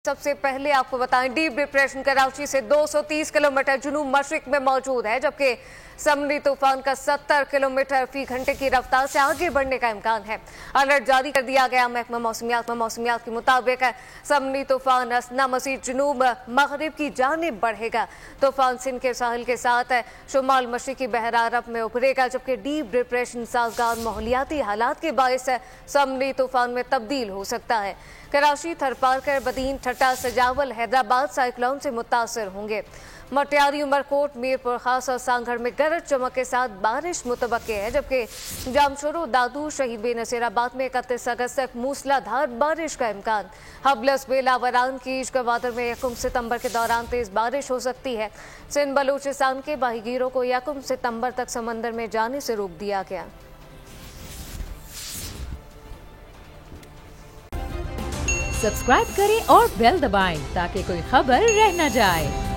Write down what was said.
सबसे पहले आपको बताएं डीप डिप्रेशन कराची से 230 किलोमीटर जुनूब मशरिक में मौजूद है, जबकि समरी तूफान का 70 किलोमीटर फी घंटे की रफ्तार से आगे बढ़ने का इम्कान है। अलर्ट जारी कर दिया गया महकमा मौसमियात के मुताबिक समरी तूफान असना मजीद जुनूब मगरिब की जानिब बढ़ेगा। तूफान सिंध के साहिल के साथ शुमाल मशरिकी बहर अरब में उभरेगा, जबकि डीप डिप्रेशन साजगार माहौलियाती हालात के बायस समरी तूफान में तब्दील हो सकता है। कराची, थरपारकर, बदीन, ठट्टा, सजावल, हैदराबाद साइक्लोन से मुतासर होंगे। मटियारी, उमरकोट, मीरपुर खास और सांगढ़ में गरज चमक के साथ बारिश मुतवक्के है, जबकि जामशोरो, दादू, शहीद बेनसीराबाद में 31 अगस्त तक मूसलाधार बारिश का इम्कान। हबलस, बेलावरान की गवादर में 1 सितंबर के दौरान तेज बारिश हो सकती है। सिंध बलूचिस्तान के बाहीगीरों को 1 सितंबर तक समंदर में जाने से रोक दिया गया। सब्सक्राइब करें और बेल दबाएं ताकि कोई खबर रह न जाए।